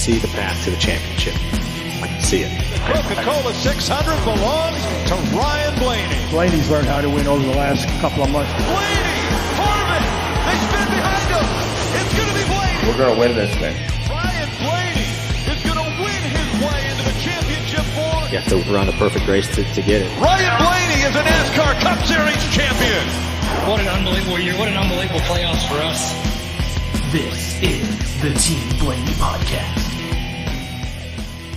see the path to the championship. I can see it. The Coca-Cola 600 belongs to Ryan Blaney. Blaney's learned how to win over the last couple of months. Blaney! Harmon! They spin behind him! It's going to be Blaney! We're going to win this thing. Ryan Blaney is going to win his way into the championship for... You have to run a perfect race to get it. Ryan Blaney is a NASCAR Cup Series champion! What an unbelievable year. What an unbelievable playoffs for us. This is the Team Blaney Podcast.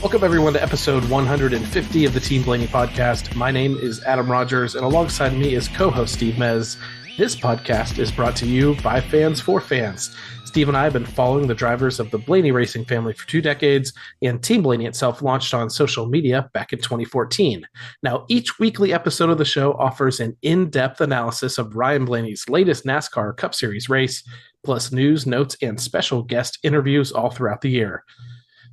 Welcome, everyone, to episode 150 of the Team Blaney Podcast. My name is Adam Rogers, and alongside me is co-host Steve Mez. This podcast is brought to you by fans for fans. Steve and I have been following the drivers of the Blaney racing family for 2 decades, and Team Blaney itself launched on social media back in 2014. Now, each weekly episode of the show offers an in-depth analysis of Ryan Blaney's latest NASCAR Cup Series race, plus news, notes, and special guest interviews all throughout the year.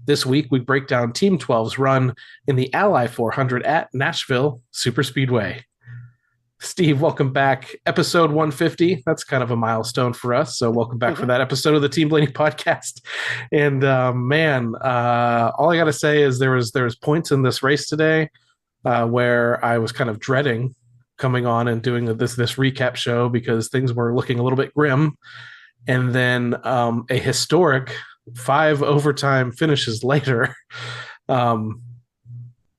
This week, we break down Team 12's run in the Ally 400 at Nashville Superspeedway. Steve, welcome back. Episode 150. That's kind of a milestone for us. So welcome back for that episode of the Team Blaney Podcast. And all I got to say is there was points in this race today where I was kind of dreading coming on and doing this recap show because things were looking a little bit grim. And then a historic 5 overtime finishes later,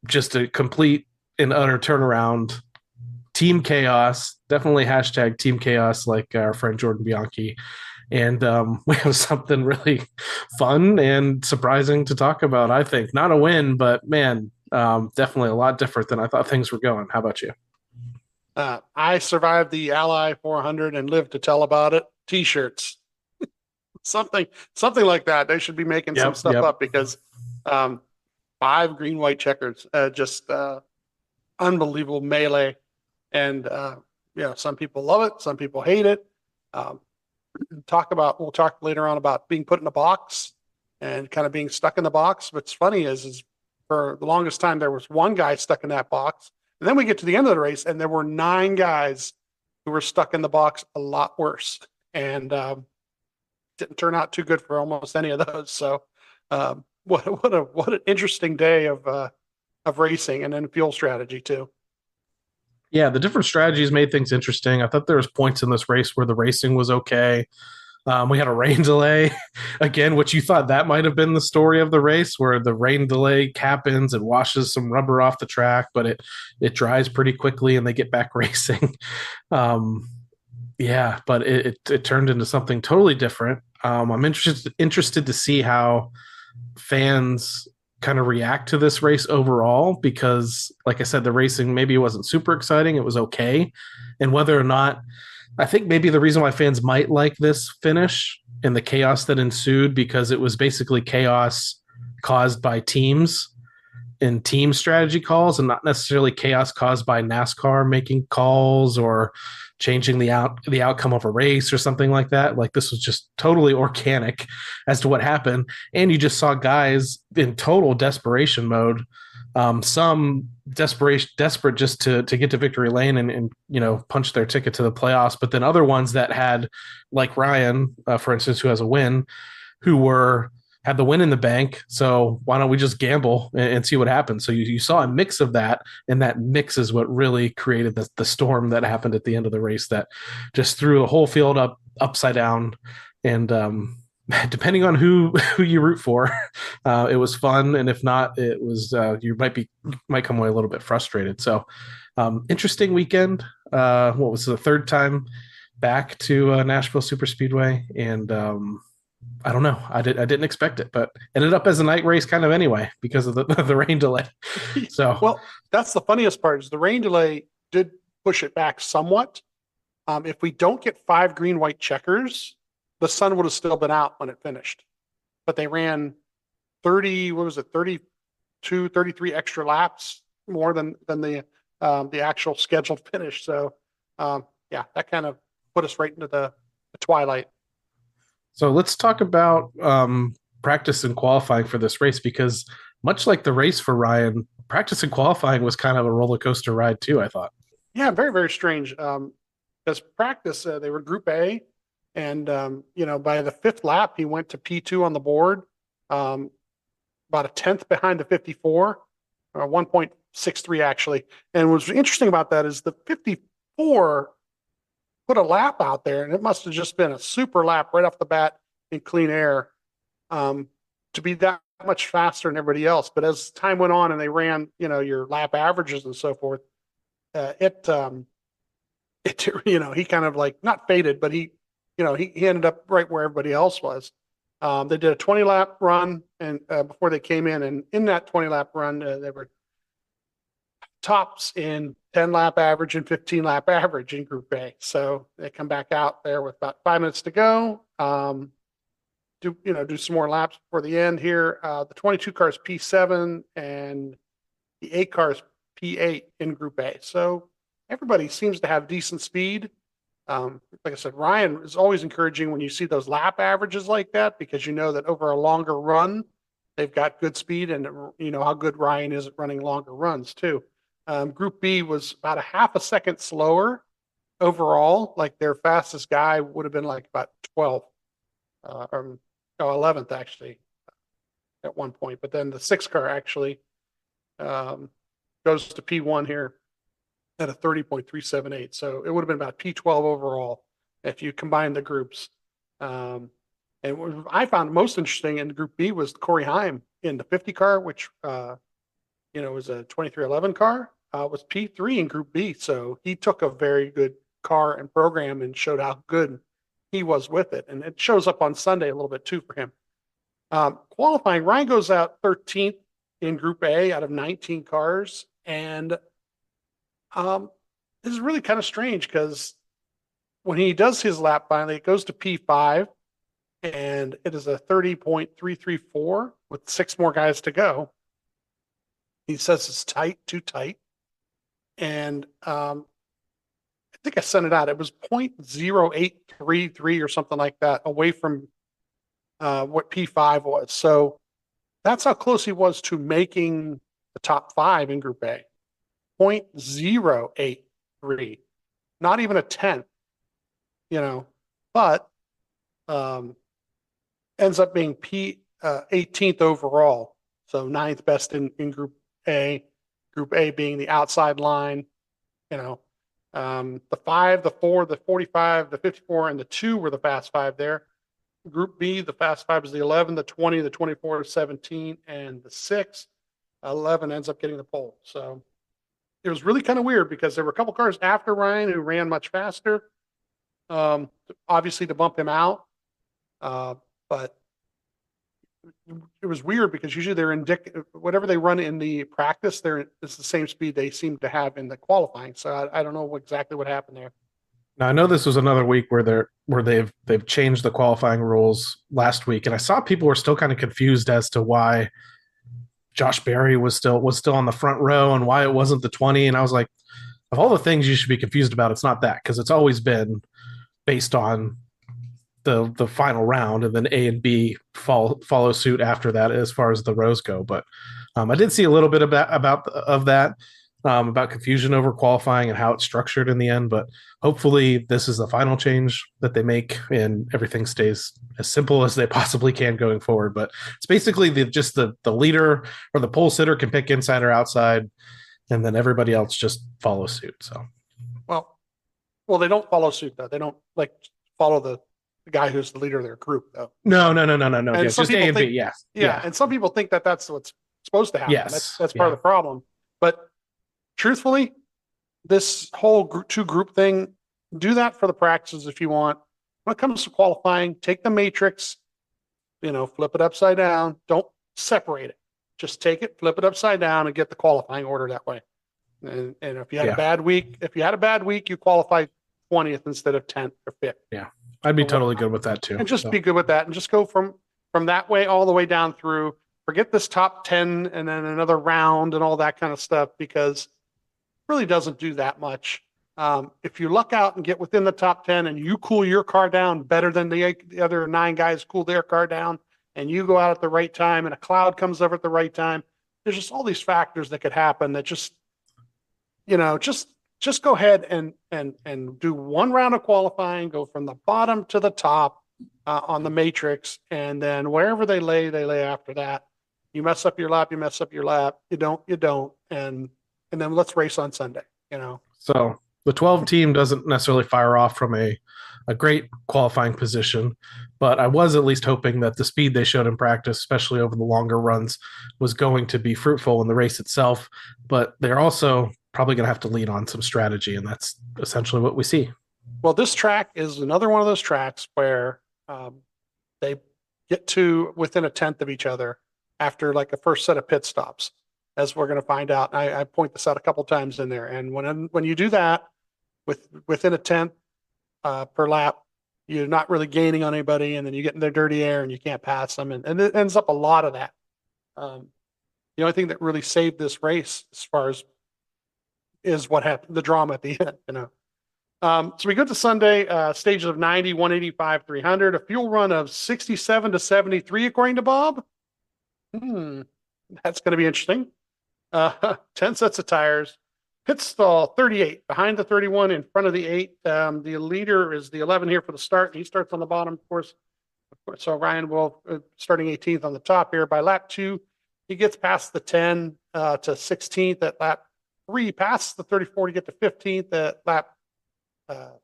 just a complete and utter turnaround. Team Chaos, definitely hashtag Team Chaos, like our friend Jordan Bianchi. And we have something really fun and surprising to talk about, I think. Not a win, but man, definitely a lot different than I thought things were going. How about you? I survived the Ally 400 and lived to tell about it. T-shirts. Something like that. They should be making some stuff up because 5 green, white checkers, just unbelievable melee. And some people love it, some people hate it. We'll talk later on about being put in a box and kind of being stuck in the box. What's funny is for the longest time there was one guy stuck in that box, and then we get to the end of the race and there were 9 guys who were stuck in the box, a lot worse. And didn't turn out too good for almost any of those. So what an interesting day of racing, and then fuel strategy too. Yeah, the different strategies made things interesting. I thought there was points in this race where the racing was okay. We had a rain delay again, which you thought that might have been the story of the race, where the rain delay happens and washes some rubber off the track, but it dries pretty quickly and they get back racing. But it turned into something totally different. I'm interested to see how fans kind of react to this race overall, because like I said, the racing maybe wasn't super exciting. It was okay. And whether or not, I think maybe the reason why fans might like this finish and the chaos that ensued, because it was basically chaos caused by teams and team strategy calls, and not necessarily chaos caused by NASCAR making calls or changing the outcome of a race or something like that. Like, this was just totally organic as to what happened. And you just saw guys in total desperation mode. Some desperate just to get to victory lane and punch their ticket to the playoffs. But then other ones that had, like Ryan, for instance, who has a win, who had the win in the bank. So why don't we just gamble and see what happens? So you saw a mix of that, and that mix is what really created the storm that happened at the end of the race that just threw the whole field upside down. And depending on who you root for, it was fun. And if not, it was, you might come away a little bit frustrated. So interesting weekend. What was the 3rd time back to Nashville Superspeedway? And, I don't know. I didn't expect it, but ended up as a night race kind of anyway because of the rain delay. So, well, that's the funniest part, is the rain delay did push it back somewhat. If we don't get 5 green, white checkers, the sun would have still been out when it finished. But they ran 32, 33 extra laps more than the actual scheduled finish. So, that kind of put us right into the twilight. So let's talk about practice and qualifying for this race, because much like the race for Ryan, practice and qualifying was kind of a roller coaster ride too, I thought. Yeah, very, very strange. Because practice, they were Group A, and by the 5th lap, he went to P2 on the board. about a tenth behind the 54, 1.63 actually. And what's interesting about that is the 54 put a lap out there, and it must have just been a super lap right off the bat in clean air to be that much faster than everybody else. But as time went on and they ran, your lap averages and so forth, it he kind of like not faded, but he ended up right where everybody else was. They did a 20 lap run and before they came in, and in that 20 lap run, they were tops in 10 lap average and 15 lap average in Group A. So they come back out there with about 5 minutes to go. Do some more laps before the end here. The 22 car is P7 and the 8 car is P8 in Group A. So everybody seems to have decent speed. Like I said, Ryan is always encouraging when you see those lap averages like that, because you know that over a longer run, they've got good speed, and you know how good Ryan is at running longer runs too. Group B was about a half a second slower overall. Like their fastest guy would have been like about 12 or 11th actually at one point. But then the 6 car actually goes to P1 here at a 30.378. So it would have been about P12 overall if you combine the groups. And what I found most interesting in Group B was Corey Heim in the 50 car, which was a 2311 car, was P3 in Group B. So he took a very good car and program and showed how good he was with it. And it shows up on Sunday a little bit too for him. Qualifying, Ryan goes out 13th in Group A out of 19 cars. And this is really kind of strange because when he does his lap finally, it goes to P5 and it is a 30.334 with 6 more guys to go. He says it's tight, too tight. And I think I sent it out. It was 0.0833 or something like that away from what P5 was. So that's how close he was to making the top 5 in Group A. 0.083, not even a 10th, but ends up being 18th overall. So 9th best in Group A being the outside line, the 5, the 4, the 45, the 54, and the 2 were the fast 5 there. Group B, the fast 5 is the 11, the 20, the 24, the 17, and the 6. 11 ends up getting the pole. So it was really kind of weird because there were a couple cars after Ryan who ran much faster, obviously to bump him out. But it was weird because usually they're whatever they run in the practice, it's the same speed they seem to have in the qualifying. So I don't know exactly what happened there. Now I know this was another week where they've changed the qualifying rules last week, and I saw people were still kind of confused as to why Josh Berry was still on the front row and why it wasn't the 20. And I was like, of all the things you should be confused about, it's not that, because it's always been based on the final round, and then A and B follow suit after that as far as the rows go. But I did see a little bit about confusion over qualifying and how it's structured in the end. But hopefully this is the final change that they make and everything stays as simple as they possibly can going forward. But it's basically just the leader or the pole sitter can pick inside or outside, and then everybody else just follow suit. So, well, they don't follow suit though. They don't follow the guy who's the leader of their group though. No. And yeah, just A and B. Yes. Yeah. And some people think that that's what's supposed to happen. Yes. That's part of the problem. But truthfully, this whole group thing, do that for the practices if you want. When it comes to qualifying, take the matrix, flip it upside down. Don't separate it. Just take it, flip it upside down, and get the qualifying order that way. And if you had a bad week, you qualify 20th instead of 10th or 5th. Yeah, I'd be totally good with that too. And just be good with that, and just go from that way all the way down through. Forget this top 10 and then another round and all that kind of stuff, because really doesn't do that much. If you luck out and get within the top 10 and you cool your car down better than the other 9 guys cool their car down, and you go out at the right time and a cloud comes over at the right time, there's just all these factors that could happen that just go ahead and do one round of qualifying, go from the bottom to the top on the matrix, and then wherever they lay after that. You mess up your lap, you mess up your lap. You don't. And then let's race on Sunday, you know. So the 12 team doesn't necessarily fire off from a great qualifying position, but I was at least hoping that the speed they showed in practice, especially over the longer runs, was going to be fruitful in the race itself. But they're also probably going to have to lean on some strategy, and that's essentially what we see. Well, this track is another one of those tracks where they get to within a tenth of each other after like a first set of pit stops, as we're going to find out. I point this out a couple times in there. And when you do that within a tenth per lap, you're not really gaining on anybody, and then you get in their dirty air and you can't pass them, and it ends up a lot of that. The only thing that really saved this race, as far as is what happened, the drama at the end, you know. So we go to Sunday, stages of 90, 185, 300, a fuel run of 67 to 73, according to Bob. That's going to be interesting. 10 sets of tires. Pit stall 38 behind the 31, in front of the 8. The leader is the 11 here for the start. He starts on the bottom, of course. So Ryan will starting 18th on the top here. By lap 2, he gets past the 10 to 16th. At lap 3, passes the 34 to get to 15th. At lap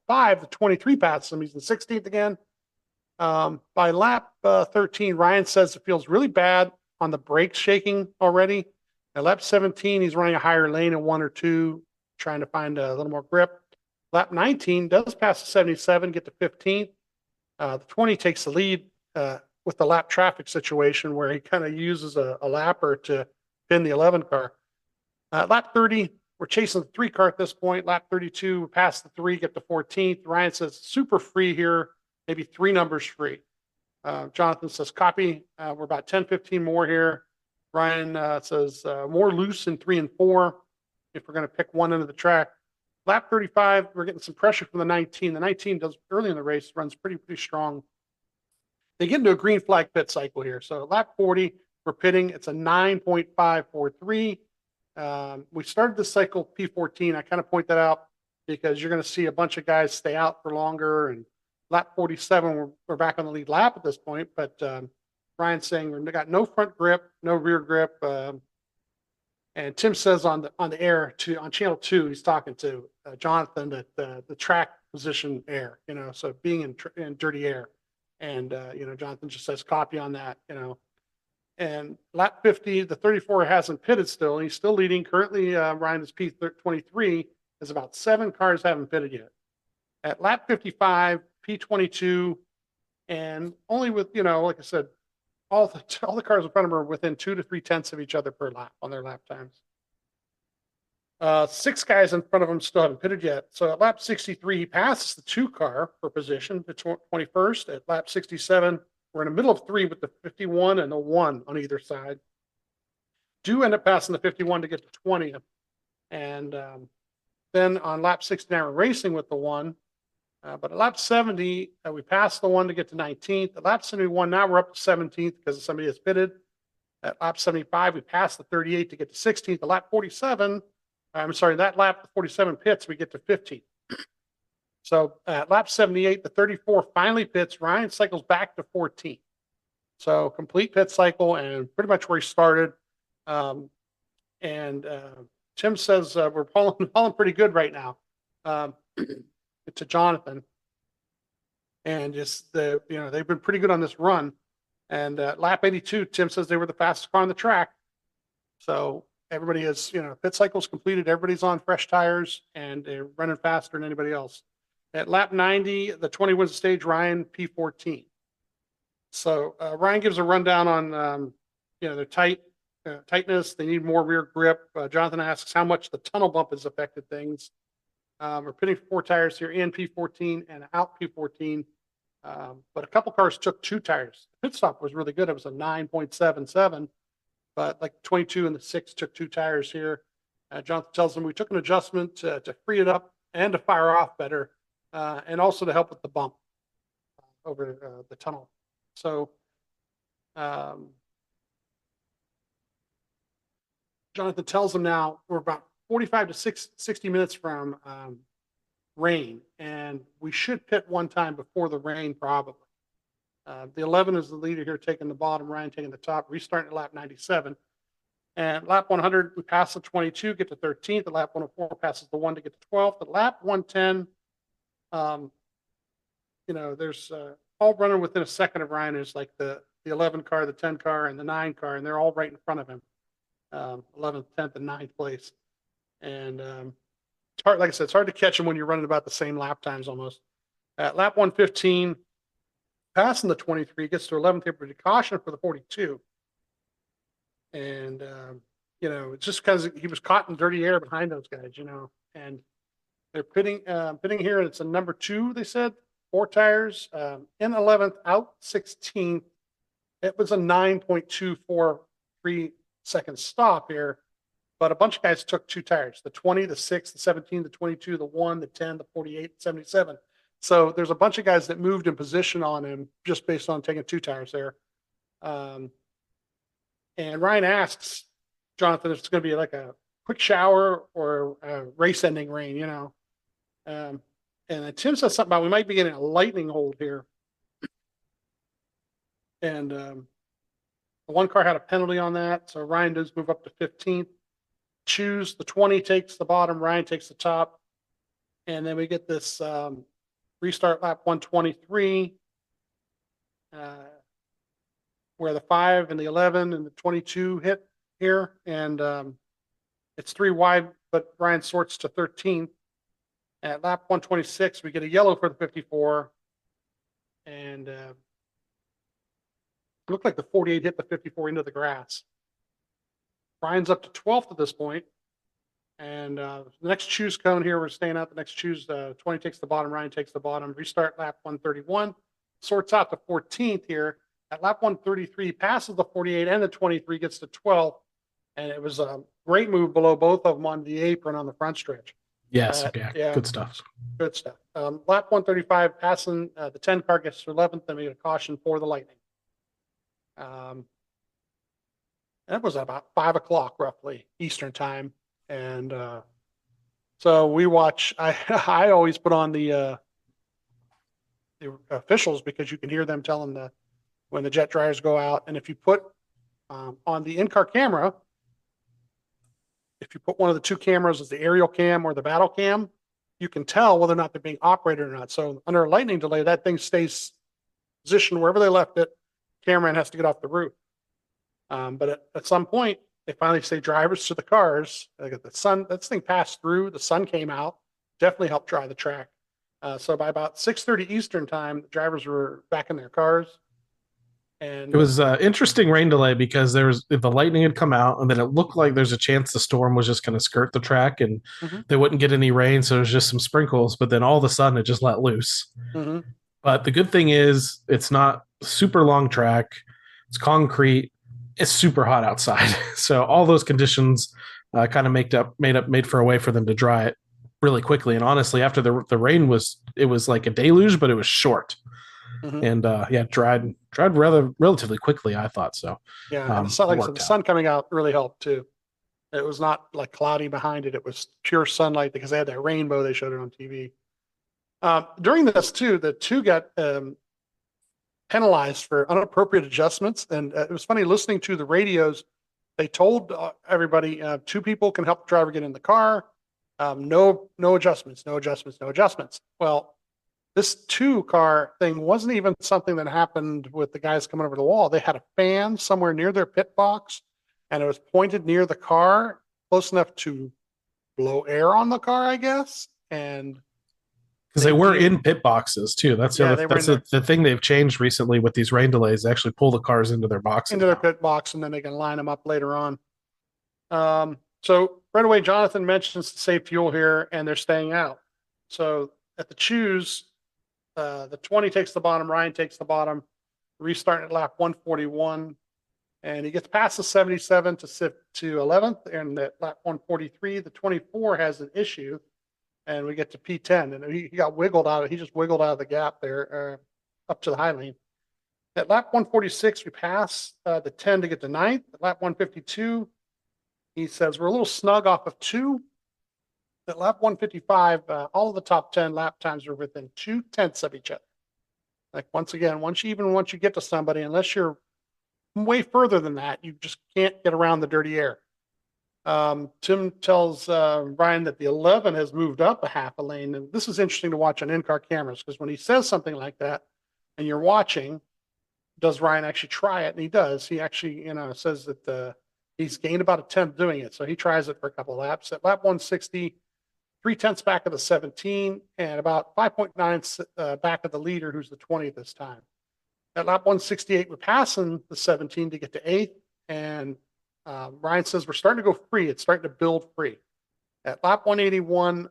5, the 23 passes him. He's in 16th again. By lap 13, Ryan says it feels really bad on the brakes shaking already. At lap 17, he's running a higher lane in 1 or 2, trying to find a little more grip. Lap 19 does pass the 77, get to 15th. The 20 takes the lead with the lap traffic situation, where he kind of uses a lapper to pin the 11 car. Lap 30, we're chasing the 3 car at this point. Lap 32, we pass the 3, get to 14th. Ryan says super free here, maybe 3 numbers free. Jonathan says copy. We're about 10, 15 more here. Ryan says more loose in 3 and 4 if we're going to pick one end of the track. Lap 35, we're getting some pressure from the 19. The 19 does early in the race, runs pretty strong. They get into a green flag pit cycle here. So lap 40, we're pitting. It's a 9.543. We started the cycle P14. I kind of point that out because you're going to see a bunch of guys stay out for longer. And lap 47, we're back on the lead lap at this point. But Ryan's saying we've got no front grip, no rear grip. And Tim says on the air on channel 2, he's talking to Jonathan that the track position air, you know, so being in dirty air. And, Jonathan just says copy on that, you know. And lap 50, the 34 hasn't pitted still. He's still leading. Currently, Ryan is P23. There's about 7 cars haven't pitted yet. At lap 55, P22, and only with, like I said, all the cars in front of him are within 2 to 3 tenths of each other per lap on their lap times. 6 guys in front of him still haven't pitted yet. So at lap 63, he passes the 2 car for position to 21st. At lap 67, we're in the middle of 3 with the 51 and the 1 on either side. Do end up passing the 51 to get to 20th. And then on lap 69, we're racing with the 1. But at lap 70, we passed the 1 to get to 19th. At lap 71, now we're up to 17th because somebody has pitted. At lap 75, we passed the 38 to get to 16th. At lap 47, that lap 47 pits, we get to 15th. So at lap 78, the 34 finally pits. Ryan cycles back to 14th. So complete pit cycle and pretty much where he started. Tim says we're pulling pretty good right now. To Jonathan, and just they've been pretty good on this run. And lap 82, Tim says they were the fastest car on the track. So everybody has, pit cycles completed. Everybody's on fresh tires and they're running faster than anybody else. At lap 90, the 20 wins the stage. Ryan P14. So Ryan gives a rundown on their tightness. They need more rear grip. Jonathan asks how much the tunnel bump has affected things. We're pitting 4 tires here, in P14 and out P14. But a couple cars took 2 tires. The pit stop was really good. It was a 9.77, but like 22 and the 6 took 2 tires here. Jonathan tells them we took an adjustment to free it up and to fire off better, and also to help with the bump over the tunnel. So Jonathan tells them now we're about 45 to 60 minutes from rain, and we should pit one time before the rain probably. The 11 is the leader here, taking the bottom, Ryan taking the top, restarting at lap 97. And lap 100, we pass the 22, get to 13th. At lap 104, passes the 1 to get to 12th. At lap 110, there's all running within a second of Ryan. Is like the 11 car, the 10 car, and the 9 car, and they're all right in front of him. 11th, 10th, and 9th place. And it's hard, like I said, it's hard to catch him when you're running about the same lap times almost. At lap 115, passing the 23, gets to 11th here, but caution for the 42. And, it's just because he was caught in dirty air behind those guys, and they're pitting here. And it's a number 2, they said, 4 tires, in 11th, out 16th. It was a 9.243 second stop here, but a bunch of guys took 2 tires, the 20, the 6, the 17, the 22, the 1, the 10, the 48, 77. So there's a bunch of guys that moved in position on him just based on taking 2 tires there. And Ryan asks Jonathan if it's going to be like a quick shower or a race ending rain, and Tim says something about we might be getting a lightning hold here. And the 1 car had a penalty on that, so Ryan does move up to 15th. Choose the 20 takes the bottom, Ryan takes the top, and then we get this restart lap 123, where the 5 and the 11 and the 22 hit here, and it's 3 wide, but Ryan sorts to 13th. At lap 126, we get a yellow for the 54, and it looked like the 48 hit the 54 into the grass. Ryan's up to 12th at this point, and the next choose cone here, we're staying out. The next choose, 20 takes the bottom, Ryan takes the bottom. Restart lap 131, sorts out to 14th here. At lap 133, passes the 48 and the 23, gets to 12th, and it was a great move below both of them on the apron on the front stretch. Yes, yeah, good stuff. Good stuff. Lap 135, passing the 10 car, gets to 11th, then we get a caution for the Lightning. That was about 5 o'clock roughly Eastern time, and so we watch. I always put on the officials because you can hear them telling when the jet dryers go out, and if you put on the in-car camera, if you put one of the 2 cameras as the aerial cam or the battle cam, you can tell whether or not they're being operated or not. So under a lightning delay, that thing stays positioned wherever they left it. Cameraman has to get off the roof. But at some point, they finally say drivers to the cars. The sun, that thing passed through. The sun came out, definitely helped dry the track. So by about 6:30 Eastern time, the drivers were back in their cars. And it was an interesting rain delay because the lightning had come out, and then it looked like there's a chance the storm was just going to skirt the track and they wouldn't get any rain. So it was just some sprinkles, but then all of a sudden it just let loose. But the good thing is it's not super long track. It's concrete. It's super hot outside. So all those conditions kind of made for a way for them to dry it really quickly. And honestly, after the rain it was like a deluge, but it was short. And dried relatively quickly. I thought so. Yeah, and the sun coming out really helped too. It was not like cloudy behind it; it was pure sunlight because they had that rainbow. They showed it on TV. During this too, the 2 got penalized for inappropriate adjustments, and it was funny listening to the radios. They told everybody 2 people can help the driver get in the car. No adjustments, no adjustments, no adjustments. Well, this 2 car thing wasn't even something that happened with the guys coming over the wall. They had a fan somewhere near their pit box, and it was pointed near the car, close enough to blow air on the car, I guess. And because they were in pit boxes too. That's the thing they've changed recently with these rain delays. They actually pull the cars into their boxes, into their pit box, and then they can line them up later on. So right away, Jonathan mentions to save fuel here, and they're staying out. So at the choose, the 20 takes the bottom, Ryan takes the bottom, restarting at lap 141, and he gets past the 77 to 11th, and at lap 143, the 24 has an issue, and we get to P10, and he got wiggled out. He just wiggled out of the gap there up to the high lane. At lap 146, we pass the 10 to get to 9th. At lap 152, he says we're a little snug off of 2. At lap 155, all of the top 10 lap times are within 0.2 of each other. Like once you get to somebody, unless you're way further than that, you just can't get around the dirty air. Tim tells Ryan that the 11 has moved up a half a lane. And this is interesting to watch on in-car cameras, because when he says something like that and you're watching, does Ryan actually try it? And he does. He actually, says that he's gained about a tenth doing it. So he tries it for a couple of laps. At lap 160, 3/10 back of the 17 and about 5.9 back of the leader, who's the 20 this time. At lap 168, we're passing the 17 to get to 8th. And Ryan says we're starting to go free. It's starting to build free. At lap 181,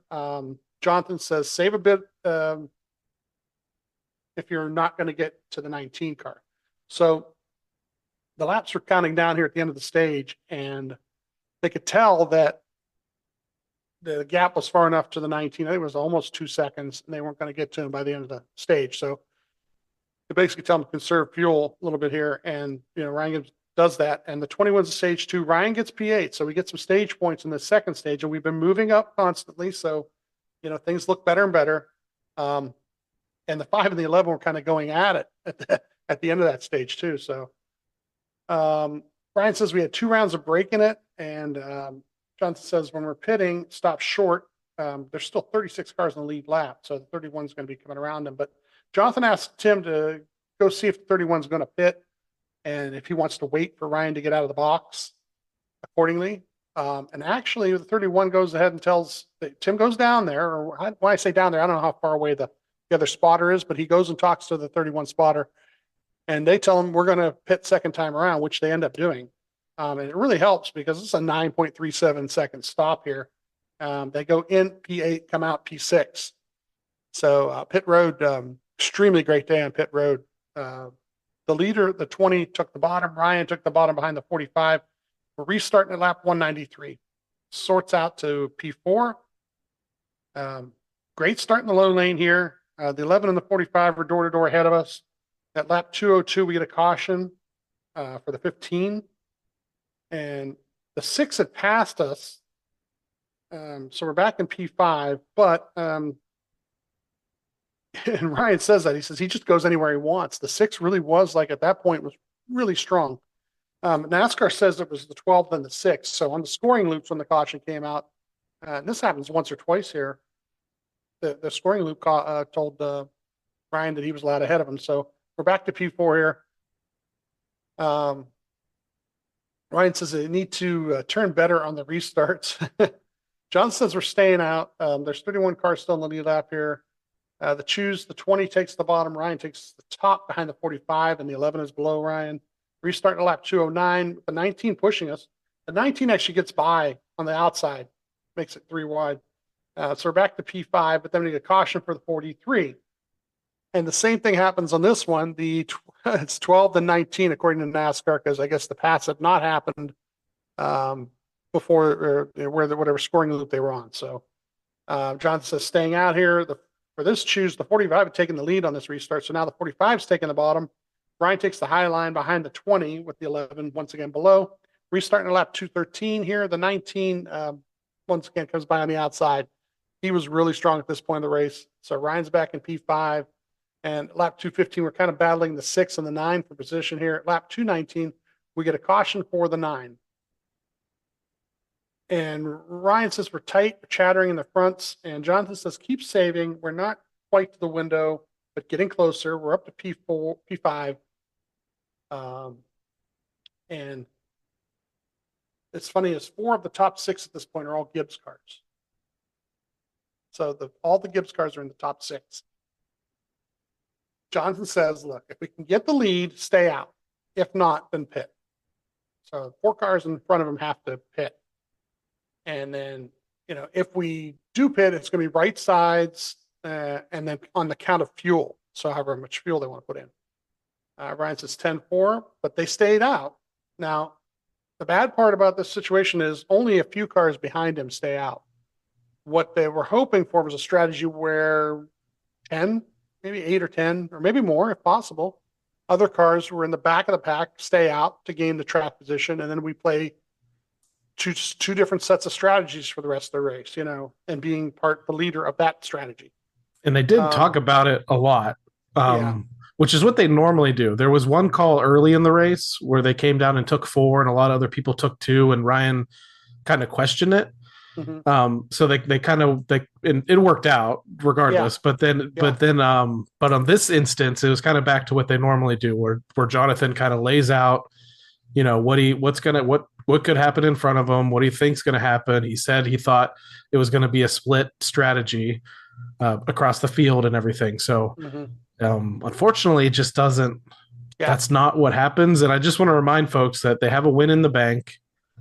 Jonathan says save a bit if you're not going to get to the 19 car. So the laps were counting down here at the end of the stage, and they could tell that the gap was far enough to the 19. I think it was almost 2 seconds, and they weren't going to get to him by the end of the stage. So they basically tell him to conserve fuel a little bit here, and Ryan does that. And the 21's stage 2. Ryan gets P8, so we get some stage points in the second stage, and we've been moving up constantly. So things look better and better. And the 5 and the 11 were kind of going at it at the end of that stage too. So Ryan says we had 2 rounds of braking it, and Johnson says when we're pitting, stop short. There's still 36 cars in the lead lap, so the 31 is going to be coming around him. But Jonathan asked Tim to go see if the 31 is going to pit, and if he wants to wait for Ryan to get out of the box accordingly. And actually, the 31 goes ahead and tells Tim goes down there, or when I say down there, I don't know how far away the other spotter is, but he goes and talks to the 31 spotter, and they tell him we're going to pit second time around, which they end up doing. And it really helps because it's a 9.37 second stop here. They go in P8, come out P6. So pit road, extremely great day on pit road. The leader, the 20, took the bottom. Ryan took the bottom behind the 45. We're restarting at lap 193. Sorts out to P4. Great start in the low lane here. The 11 and the 45 are door-to-door ahead of us. At lap 202, we get a caution for the 15. And the 6 had passed us. So we're back in P5. But, and Ryan says that. He says he just goes anywhere he wants. The 6 really was, like at that point, was really strong. NASCAR says it was the 12th and the 6th. So on the scoring loops when the caution came out, and this happens once or twice here, the scoring loop told Ryan that he was a lot ahead of him. So we're back to P4 here. Ryan says they need to turn better on the restarts. John says we're staying out. There's 31 cars still in the lead lap here. The 20 takes the bottom. Ryan takes the top behind the 45, and the 11 is below Ryan. Restarting at lap 209, the 19 pushing us. The 19 actually gets by on the outside, makes it 3 wide. So we're back to P5, but then we get a caution for the 43. And the same thing happens on this one. It's 12 to 19 according to NASCAR, because I guess the pass had not happened before whatever scoring loop they were on. So John says staying out here. For this choose, the 45 had taken the lead on this restart. So now the 45 is taking the bottom. Ryan takes the high line behind the 20 with the 11 once again below. Restarting at lap 213 here. The 19 once again comes by on the outside. He was really strong at this point of the race. So Ryan's back in P5. And lap 215, we're kind of battling the 6 and the 9 for position here. At lap 219, we get a caution for the 9. And Ryan says we're tight, we're chattering in the fronts. And Jonathan says keep saving. We're not quite to the window, but getting closer. We're up to P4, P5. And it's funny, is 4 of the top 6 at this point are all Gibbs cars. So all the Gibbs cars are in the top 6. Jonathan says, look, if we can get the lead, stay out. If not, then pit. So 4 cars in front of him have to pit. And then, if we do pit, it's going to be right sides and then on the count of fuel. So however much fuel they want to put in. Ryan says 10-4, but they stayed out. Now, the bad part about this situation is only a few cars behind him stay out. What they were hoping for was a strategy where 10, maybe 8 or 10, or maybe more if possible, other cars who were in the back of the pack stay out to gain the track position, and then we play two different sets of strategies for the rest of the race, and being the leader of that strategy. And they did talk about it a lot. Yeah. which is what they normally do. There was one call early in the race where they came down and took 4, and a lot of other people took 2, and Ryan kind of questioned it. So it worked out regardless. But on this instance, it was kind of back to what they normally do, where Jonathan kind of lays out, what could happen in front of him, what he thinks going to happen. He said he thought it was going to be a split strategy across the field and everything. So unfortunately, it just doesn't. Yeah. That's not what happens. And I just want to remind folks that they have a win in the bank.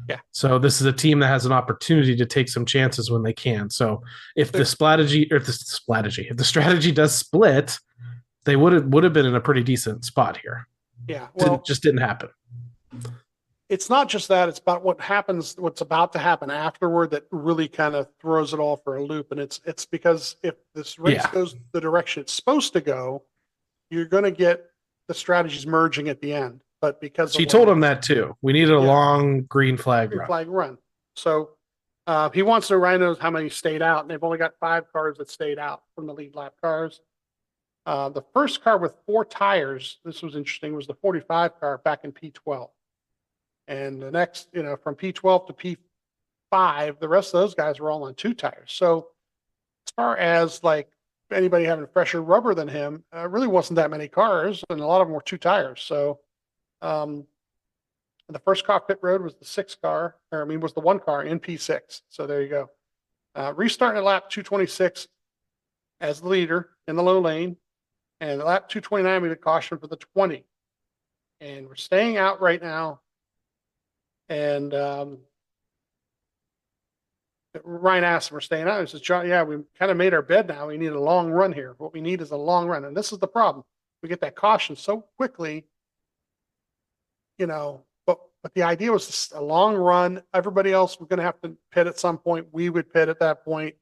Yeah. So this is a team that has an opportunity to take some chances when they can. So if the strategy does split, they would have been in a pretty decent spot here. Yeah. Well, just didn't happen. It's not just that, it's about what's about to happen afterward that really kind of throws it all for a loop. And it's because if this race goes the direction it's supposed to go, you're going to get the strategies merging at the end. But because she told him that too. We needed a long green flag run. So he wants to knows how many stayed out, and they've only got 5 cars that stayed out from the lead lap cars. The first car with 4 tires, this was interesting, was the 45 car back in P12. And the next, from P12 to P5, the rest of those guys were all on 2 tires. So as far as like anybody having fresher rubber than him, really wasn't that many cars, and a lot of them were 2 tires. So the first car pit road was was the 1 car in P6. So there you go. Restarting at lap 226 as the leader in the low lane, and at lap 229 we had a caution for the 20. And we're staying out right now. And Ryan asked if we're staying out. He says, John, yeah, we kind of made our bed now. We need a long run here. What we need is a long run. And this is the problem. We get that caution so quickly, but the idea was just a long run. Everybody else was going to have to pit at some point. We would pit at that point,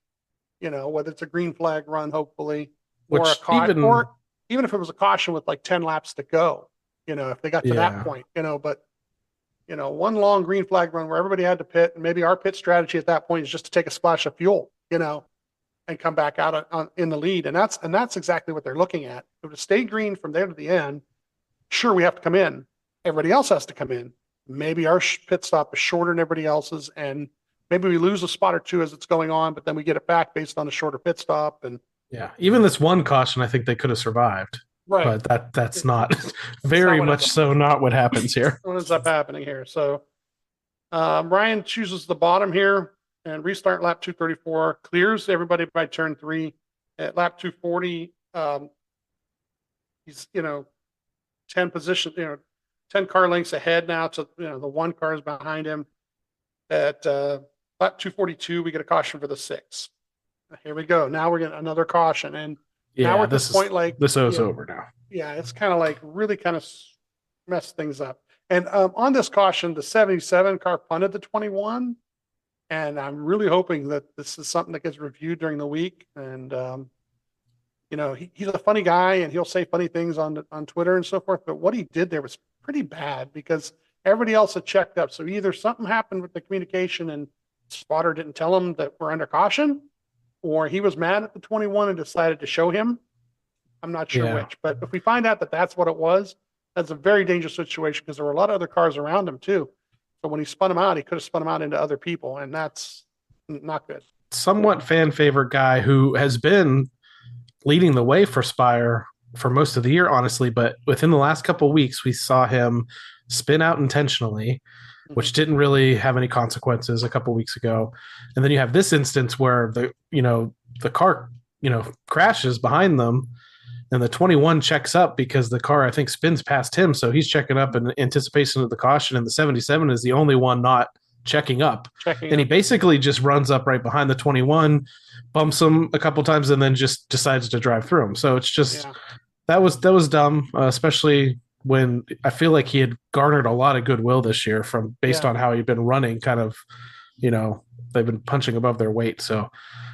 whether it's a green flag run, hopefully, or a caution, or even if it was a caution with like 10 laps to go, if they got to that point, but one long green flag run where everybody had to pit, and maybe our pit strategy at that point is just to take a splash of fuel, and come back out in the lead. And that's exactly what they're looking at. If it stayed green from there to the end, sure, we have to come in. Everybody else has to come in. Maybe our pit stop is shorter than everybody else's, and maybe we lose a spot or 2 as it's going on, but then we get it back based on a shorter pit stop. And even this one caution, I think they could have survived. Right. But that's not very much so not what happens here. What ends up happening here? So Ryan chooses the bottom here and restart lap 234, clears everybody by turn 3. At lap 240, he's 10 position, 10 car lengths ahead now to the 1 car is behind him. At lap 242, we get a caution for the 6. Here we go. Now we're getting another caution, and now we're at this point, like this is over now. Yeah, it's kind of like really kind of messed things up. And on this caution, the 77 car punted the 21, and I'm really hoping that this is something that gets reviewed during the week. And he's a funny guy, and he'll say funny things on Twitter and so forth. But what he did there was pretty bad because everybody else had checked up. So either something happened with the communication and spotter didn't tell him that we're under caution, or he was mad at the 21 and decided to show him. I'm not sure which, but if we find out that that's what it was, that's a very dangerous situation because there were a lot of other cars around him too. So when he spun him out, he could have spun him out into other people, and that's not good. Somewhat fan favorite guy who has been leading the way for Spire for most of the year, honestly, but within the last couple of weeks, we saw him spin out intentionally, which didn't really have any consequences a couple of weeks ago. And then you have this instance where the car, crashes behind them, and the 21 checks up because the car, I think, spins past him. So he's checking up in anticipation of the caution, and the 77 is the only one not checking up. He basically just runs up right behind the 21, bumps him a couple times, and then just decides to drive through him. So it's just that was dumb, especially when I feel like he had garnered a lot of goodwill this year based on how he'd been running. Kind of, they've been punching above their weight. So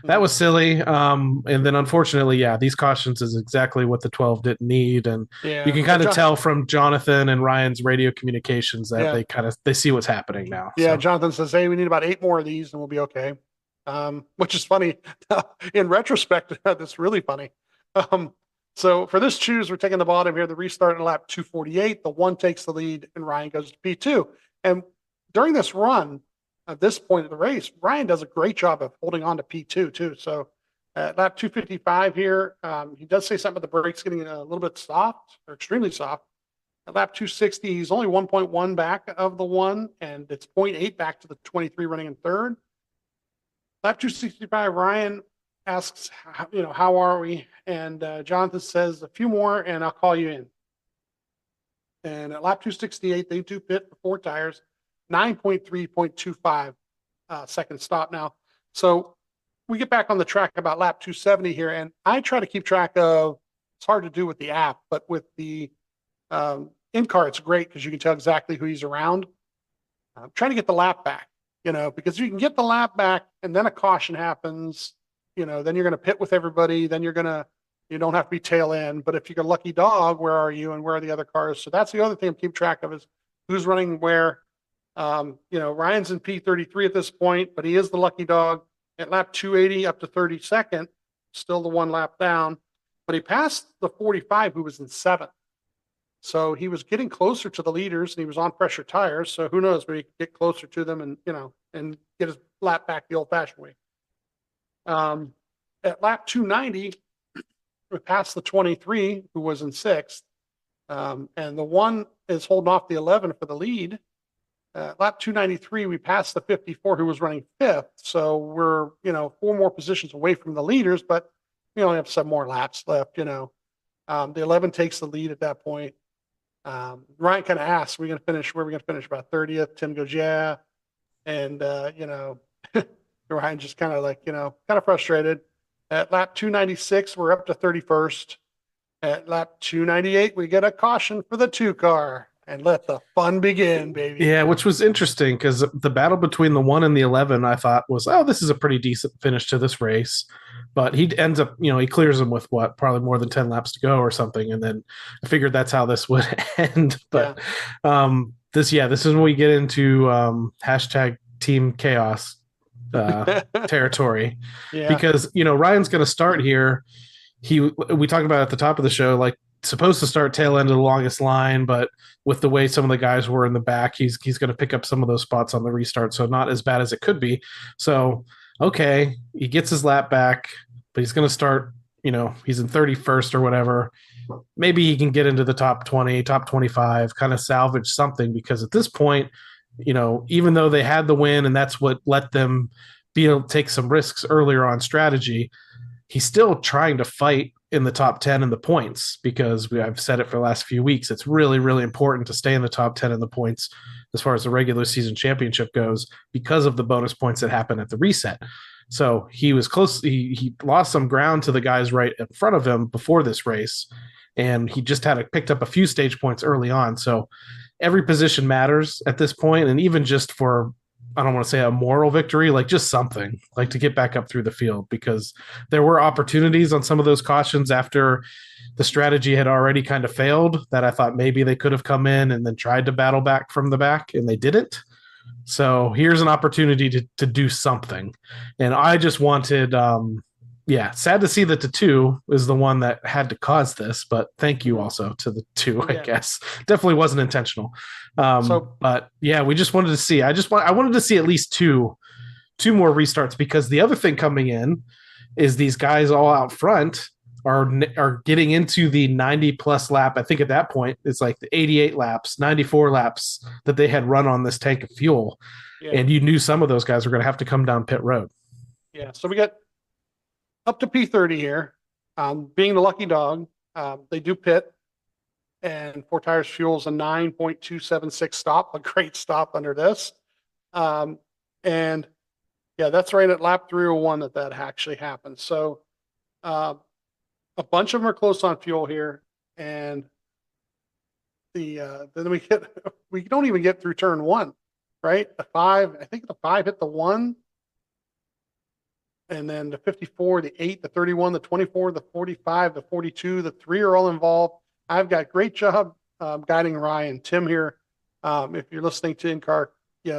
that was silly. And then unfortunately, these cautions is exactly what the 12 didn't need. And you can kind of tell from Jonathan and Ryan's radio communications that they see what's happening now. Yeah. So. Jonathan says, hey, we need about 8 more of these and we'll be okay. Which is funny. In retrospect, that's really funny. So for this choose, we're taking the bottom here, the restart in lap 248. The 1 takes the lead, and Ryan goes to P2. And during this run, at this point of the race, Ryan does a great job of holding on to P2 too. So at lap 255 here, he does say something about the brakes getting a little bit soft or extremely soft. At lap 260, he's only 1.1 back of the 1, and it's 0.8 back to the 23 running in third. Lap 265, Ryan asks, how are we? And Jonathan says, a few more, and I'll call you in. And at lap 268, they do pit for 4 tires, 9.3.25 second stop now. So we get back on the track about lap 270 here, and I try to keep track of, it's hard to do with the app, but with the in-car, it's great because you can tell exactly who he's around. I'm trying to get the lap back, because you can get the lap back and then a caution happens, then you're going to pit with everybody. Then you don't have to be tail end. But if you're a lucky dog, where are you and where are the other cars? So that's the other thing I'm keeping track of is who's running where. Ryan's in P33 at this point, but he is the lucky dog at lap 280 up to 32nd, still the 1 lap down, but he passed the 45 who was in 7th. So he was getting closer to the leaders and he was on pressure tires. So who knows, maybe he could get closer to them and get his lap back the old fashioned way. At lap 290, we passed the 23 who was in 6th. And the 1 is holding off the 11 for the lead. Lap 293, we passed the 54 who was running 5th. So we're, 4 more positions away from the leaders, but we only have 7 more laps left, The 11 takes the lead at that point. Ryan kind of asks, where are we going to finish? About 30th? Tim goes, yeah. And, Ryan just kind of frustrated. At lap 296, we're up to 31st. At lap 298, we get a caution for the 2 car. And let the fun begin, baby. Yeah, which was interesting because the battle between the 1 and the 11, I thought was, this is a pretty decent finish to this race. But he ends up, he clears them with probably more than 10 laps to go or something. And then I figured that's how this would end. But this is when we get into hashtag Team Chaos territory. Because, Ryan's going to start here. We talked about at the top of the show, supposed to start tail end of the longest line, but with the way some of the guys were in the back, he's going to pick up some of those spots on the restart, so not as bad as it could be. So okay, he gets his lap back, but he's going to start, he's in 31st or whatever. Maybe he can get into the top 20, top 25, kind of salvage something, because at this point, even though they had the win and that's what let them be able to take some risks earlier on strategy, he's still trying to fight in the top 10 in the points, because I've said it for the last few weeks. It's really, really important to stay in the top 10 in the points as far as the regular season championship goes, because of the bonus points that happen at the reset. So he was close. He lost some ground to the guys right in front of him before this race, and he just picked up a few stage points early on. So every position matters at this point, and even just for, I don't want to say a moral victory, just something, to get back up through the field, because there were opportunities on some of those cautions after the strategy had already kind of failed that I thought maybe they could have come in and then tried to battle back from the back, and they didn't. So here's an opportunity to do something. And I just wanted, sad to see that the 2 is the one that had to cause this, but thank you also to the 2, I guess. Definitely wasn't intentional. But yeah, we just wanted to see. I wanted to see at least two more restarts, because the other thing coming in is these guys all out front are getting into the 90 plus lap. I think at that point it's the 88 laps, 94 laps that they had run on this tank of fuel, and you knew some of those guys were going to have to come down pit road. Yeah, so we got up to P30 here. Being the lucky dog, they do pit, and 4 tires fuels a 9.276 stop, a great stop under this. And that's right at lap 301 that actually happened. So a bunch of them are close on fuel here, and then we don't even get through turn 1, right? The 5, I think the 5 hit the 1. And then the 54, the 8, the 31, the 24, the 45, the 42, the 3 are all involved. I've got great job guiding Ryan. Tim here, if you're listening to In-Car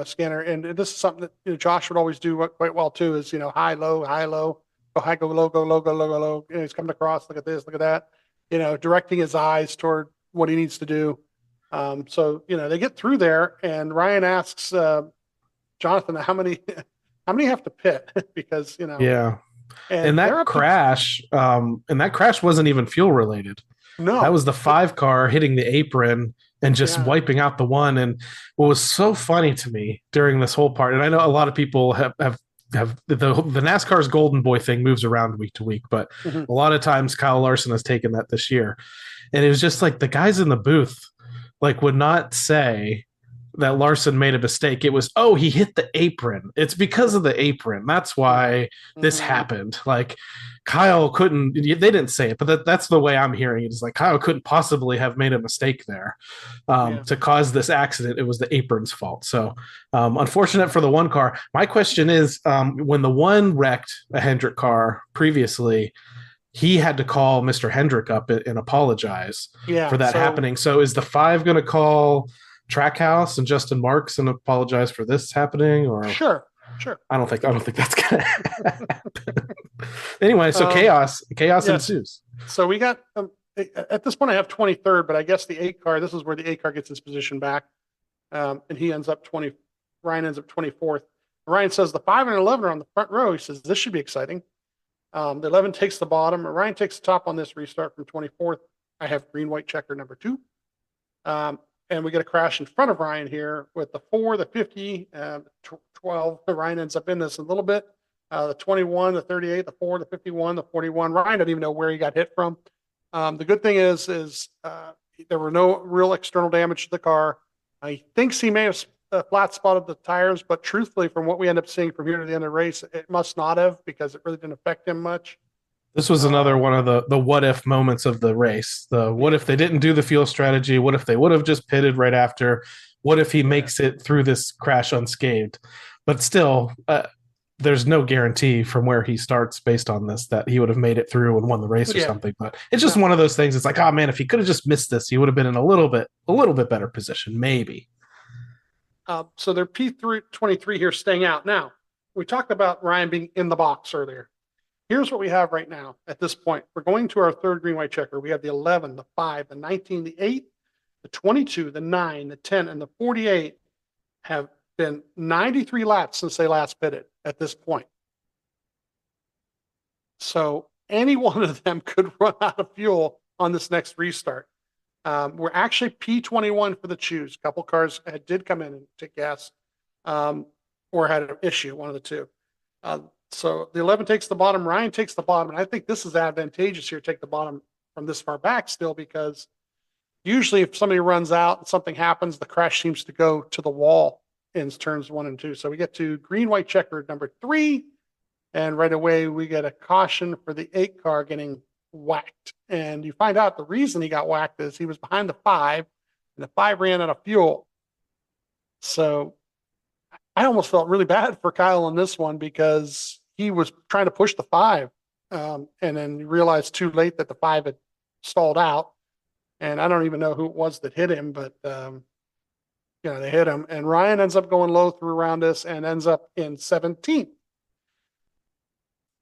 Scanner, and this is something that Josh would always do quite well too, is high, low, go high, go low, go low, go low, go low. He's coming across, look at this, look at that. directing his eyes toward what he needs to do. So they get through there, and Ryan asks Jonathan how many have to pit because Yeah. And they're that up to, crash, wasn't even fuel related. no, That was the 5 car hitting the apron and just Yeah. wiping out the one. And what was so funny to me during this whole part, and I know a lot of people have the NASCAR's Golden Boy thing moves around week to week, but Mhm. a lot of times Kyle Larson has taken that this year. And it was just like the guys in the booth would not say that Larson made a mistake. It was, oh, he hit the apron. It's because of the apron. That's why this happened. Like Kyle couldn't, they didn't say it, but that's the way I'm hearing it. Is like Kyle couldn't possibly have made a mistake there to cause this accident. It was the apron's fault. So unfortunate for the one car. My question is, when the one wrecked a Hendrick car previously, he had to call Mr. Hendrick up and apologize for that happening. So is the 5 going to call Trackhouse and Justin Marks and apologize for this happening? Or Sure. I don't think that's going to happen. Anyway, so chaos ensues. So we got at this point I have 23rd, but I guess the 8 car. This is where the 8 car gets his position back, and he ends up 20. Ryan ends up 24th. Ryan says the 5 and 11 are on the front row. He says this should be exciting. The 11 takes the bottom. Ryan takes the top on this restart from 24th. I have green, white checker number 2. And we get a crash in front of Ryan here with the 4, the 50, 12. Ryan ends up in this a little bit. The 21, the 38, the 4, the 51, the 41. Ryan doesn't even know where he got hit from. The good thing is there were no real external damage to the car. He thinks he may have flat spotted the tires, but truthfully, from what we end up seeing from here to the end of the race, it must not have, because it really didn't affect him much. This was another one of the what if moments of the race. The what if they didn't do the fuel strategy? What if they would have just pitted right after? What if he makes it through this crash unscathed? But still, there's no guarantee from where he starts based on this that he would have made it through and won the race or something. But it's just one of those things. It's like, oh man, if he could have just missed this, he would have been in a little bit better position, maybe. So they're P23 here, staying out. Now, we talked about Ryan being in the box earlier. Here's what we have right now at this point. We're going to our third green, white checker. We have the 11, the 5, the 19, the 8, the 22, the 9, the 10, and the 48 have been 93 laps since they last pitted at this point. So any one of them could run out of fuel on this next restart. We're actually P21 for the choose. A couple cars did come in and take gas or had an issue, one of the two. So the 11 takes the bottom, Ryan takes the bottom, and I think this is advantageous here, take the bottom from this far back still, because usually if somebody runs out and something happens, the crash seems to go to the wall in turns 1 and 2. So we get to green, white checker number 3, and right away we get a caution for the 8 car getting whacked. And you find out the reason he got whacked is he was behind the 5, and the 5 ran out of fuel. So I almost felt really bad for Kyle on this one, because he was trying to push the 5 and then realized too late that the 5 had stalled out. And I don't even know who it was that hit him, but they hit him. And Ryan ends up going low through around us and ends up in 17th.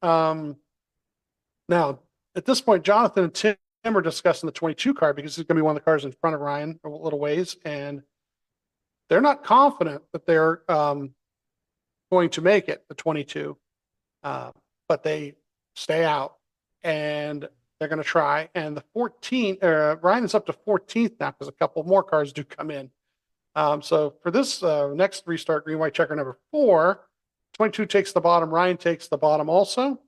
Now, at this point, Jonathan and Tim are discussing the 22 car, because it's going to be one of the cars in front of Ryan a little ways. And they're not confident that they're going to make it, the 22. But they stay out and they're going to try. And the 14, Ryan is up to 14th now, because a couple more cars do come in. So for this next restart, green, white checker number 4, 22 takes the bottom, Ryan takes the bottom also.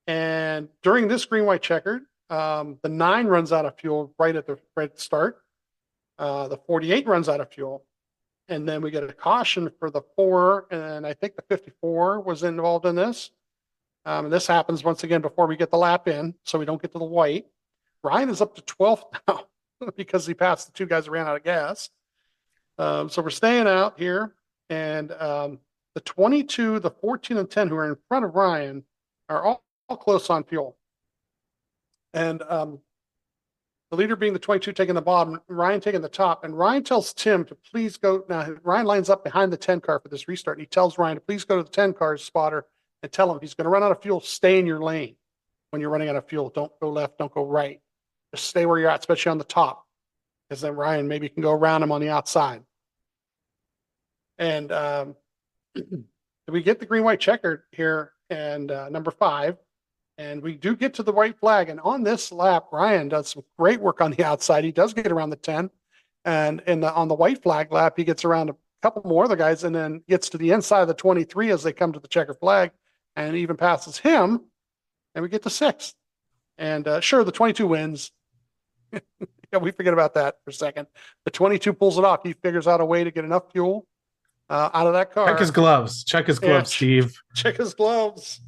And during this green, white checker, the 9 runs out of fuel right at the start. The 48 runs out of fuel. And then we get a caution for the 4, and I think the 54 was involved in this. And this happens once again before we get the lap in, so we don't get to the white. Ryan is up to 12th now because he passed the 2 guys that ran out of gas. So we're staying out here, and the 22, the 14, and 10 who are in front of Ryan are all close on fuel. And the leader being the 22 taking the bottom, Ryan taking the top, and Ryan tells Tim to please go. Now, Ryan lines up behind the 10 car for this restart, and he tells Ryan to please go to the 10 car's spotter and tell him he's going to run out of fuel. Stay in your lane when you're running out of fuel. Don't go left, don't go right. Just stay where you're at, especially on the top, because then Ryan maybe can go around him on the outside. And we get the green white checker here, and number 5, and we do get to the white flag. And on this lap, Ryan does some great work on the outside. He does get around the 10, and on the white flag lap, he gets around a couple more other guys, and then gets to the inside of the 23 as they come to the checker flag, and even passes him, and we get to 6th. And sure, the 22 wins. Yeah, we forget about that for a second. The 22 pulls it off. He figures out a way to get enough fuel out of that car. Check his gloves. Check his gloves, Steve. Check his gloves.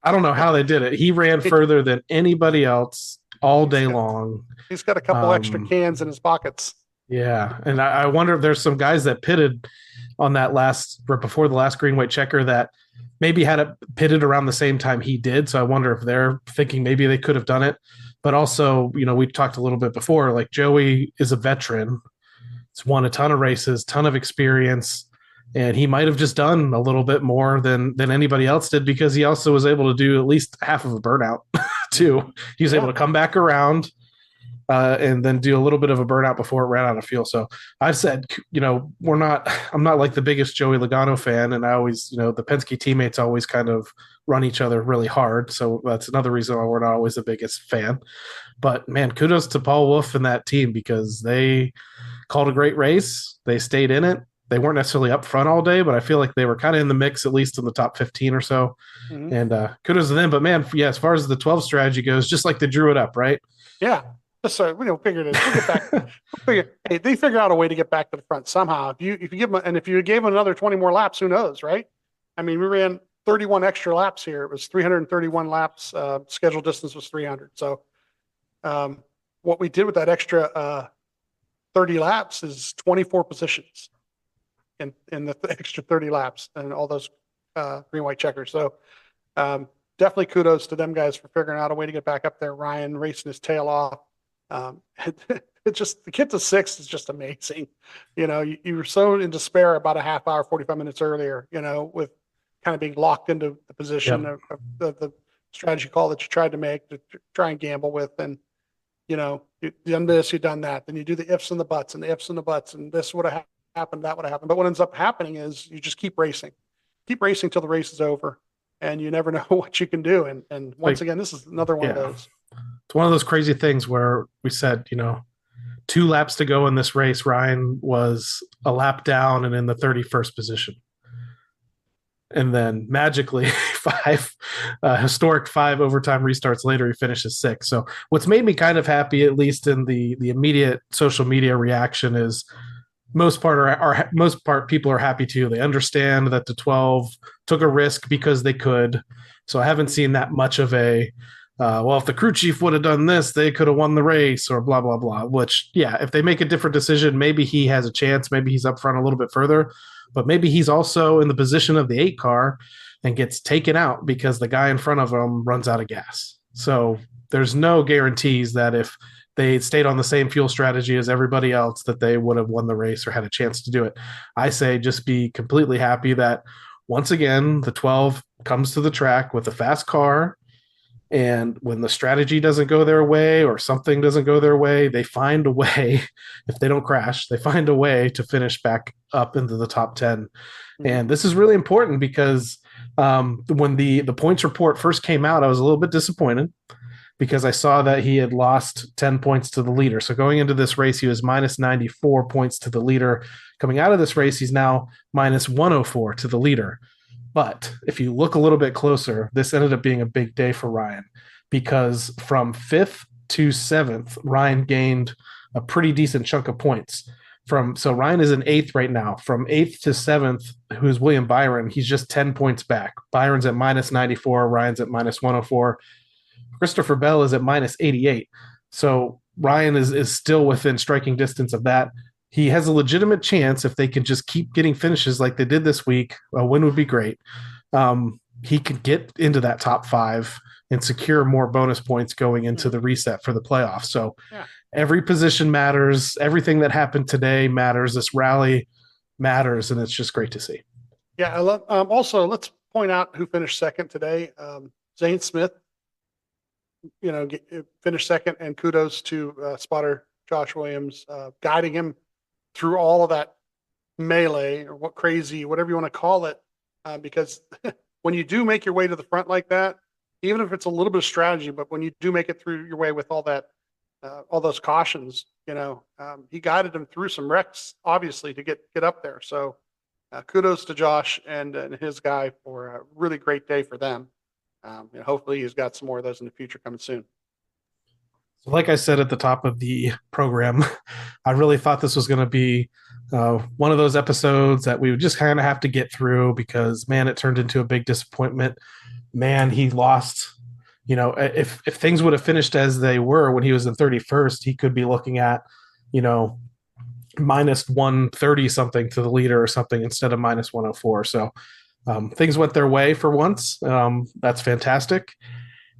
I don't know how they did it. He ran further than anybody else all day long. He's got a couple extra cans in his pockets. Yeah, and I wonder if there's some guys that pitted on that before the last green white checker that maybe had it pitted around the same time he did. So I wonder if they're thinking maybe they could have done it. But also, we talked a little bit before, like Joey is a veteran. He's won a ton of races, ton of experience, and he might have just done a little bit more than anybody else did, because he also was able to do at least half of a burnout too. He was able to come back around and then do a little bit of a burnout before it ran out of fuel. So I said, I'm not like the biggest Joey Logano fan. And I always, the Penske teammates always kind of run each other really hard. So that's another reason why we're not always the biggest fan. But man, kudos to Paul Wolf and that team, because they called a great race. They stayed in it. They weren't necessarily up front all day, but I feel like they were kind of in the mix, at least in the top 15 or so. Mm-hmm. And kudos to them. But man, yeah, as far as the 12 strategy goes, just like they drew it up, right? Yeah. So figured it. We'll get back. Hey, they figure out a way to get back to the front somehow. If you give them, and if you gave them another 20 more laps, who knows, right? I mean, we ran 31 extra laps here. It was 331 laps. Scheduled distance was 300. So, what we did with that extra 30 laps is 24 positions in the extra 30 laps and all those green white checkers. So, definitely kudos to them guys for figuring out a way to get back up there. Ryan racing his tail off. It's just, the get to 6th is just amazing. You were so in despair about a half hour, 45 minutes earlier, with kind of being locked into the position of the strategy call that you tried to make to try and gamble with. And, you've done this, you've done that. Then you do the ifs and the buts and the ifs and the buts, and this would have happened, that would have happened. But what ends up happening is you just keep racing till the race is over, and you never know what you can do. And once again, this is another one of those. It's one of those crazy things where we said, 2 laps to go in this race, Ryan was a lap down and in the 31st position. And then magically, historic 5 overtime restarts later, he finishes 6th. So what's made me kind of happy, at least in the immediate social media reaction, is most part people are happy too. They understand that the 12 took a risk because they could. So I haven't seen that much of a if the crew chief would have done this, they could have won the race, or blah, blah, blah, which, yeah, if they make a different decision, maybe he has a chance. Maybe he's up front a little bit further, but maybe he's also in the position of the 8 car and gets taken out because the guy in front of him runs out of gas. So there's no guarantees that if they stayed on the same fuel strategy as everybody else, that they would have won the race or had a chance to do it. I say just be completely happy that once again, the 12 comes to the track with a fast car. And when the strategy doesn't go their way or something doesn't go their way, they find a way, if they don't crash, they find a way to finish back up into the top 10. Mm-hmm. And this is really important because when the points report first came out, I was a little bit disappointed because I saw that he had lost 10 points to the leader. So going into this race, he was minus 94 points to the leader. Coming out of this race, he's now minus 104 to the leader. But if you look a little bit closer, this ended up being a big day for Ryan because from 5th to 7th, Ryan gained a pretty decent chunk of points. So Ryan is in 8th right now. From 8th to 7th, who's William Byron, he's just 10 points back. Byron's at minus 94, Ryan's at minus 104. Christopher Bell is at minus 88. So Ryan is still within striking distance of that. He has a legitimate chance if they can just keep getting finishes like they did this week. A win would be great. He could get into that top 5 and secure more bonus points going into the reset for the playoffs. So every position matters. Everything that happened today matters. This rally matters, and it's just great to see. Yeah. Also, let's point out who finished second today. Zane Smith finished second, and kudos to spotter Josh Williams, guiding him through all of that melee or whatever you want to call it. Because when you do make your way to the front like that, even if it's a little bit of strategy, but when you do make it through your way with all that, all those cautions, he guided him through some wrecks, obviously, to get up there. So kudos to Josh and his guy for a really great day for them. Hopefully he's got some more of those in the future coming soon. So like I said at the top of the program, I really thought this was going to be one of those episodes that we would just kind of have to get through because, man, it turned into a big disappointment. Man, he lost. If things would have finished as they were when he was in 31st, he could be looking at, minus 130 something to the leader or something instead of minus 104. So things went their way for once. That's fantastic.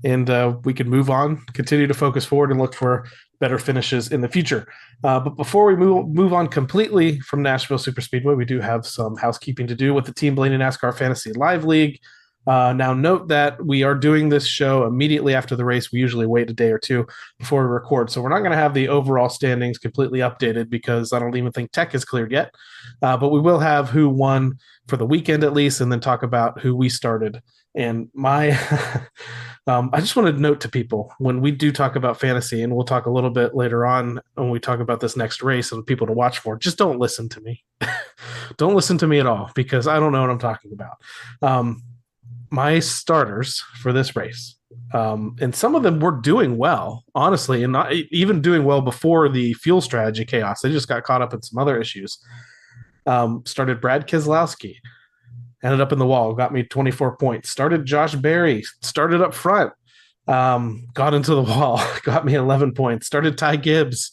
And we can move on, continue to focus forward and look for better finishes in the future. But before we move on completely from Nashville Superspeedway, we do have some housekeeping to do with the Team Blaney NASCAR Fantasy Live League. Now, note that we are doing this show immediately after the race. We usually wait a day or two before we record. So we're not going to have the overall standings completely updated because I don't even think tech is cleared yet. But we will have who won for the weekend at least, and then talk about who we started. And I just want to note to people when we do talk about fantasy, and we'll talk a little bit later on when we talk about this next race and people to watch for, just don't listen to me. Don't listen to me at all because I don't know what I'm talking about. My starters for this race, and some of them were doing well, honestly, and not even doing well before the fuel strategy chaos. They just got caught up in some other issues. Started Brad Keselowski, ended up in the wall, got me 24 points. Started Josh Berry, started up front, got into the wall, got me 11 points. Started Ty Gibbs,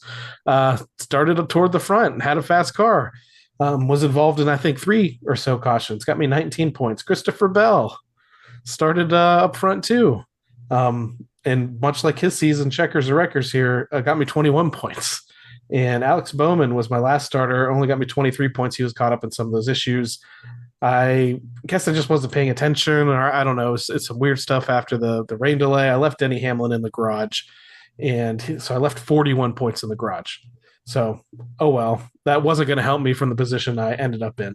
started toward the front and had a fast car. Was involved in, I think, 3 or so cautions, got me 19 points. Christopher Bell started up front too. And much like his season, checkers or wreckers here, got me 21 points. And Alex Bowman was my last starter, only got me 23 points. He was caught up in some of those issues. I guess I just wasn't paying attention, or I don't know. It's some weird stuff after the rain delay. I left Denny Hamlin in the garage, and so I left 41 points in the garage. So, oh well, that wasn't going to help me from the position I ended up in.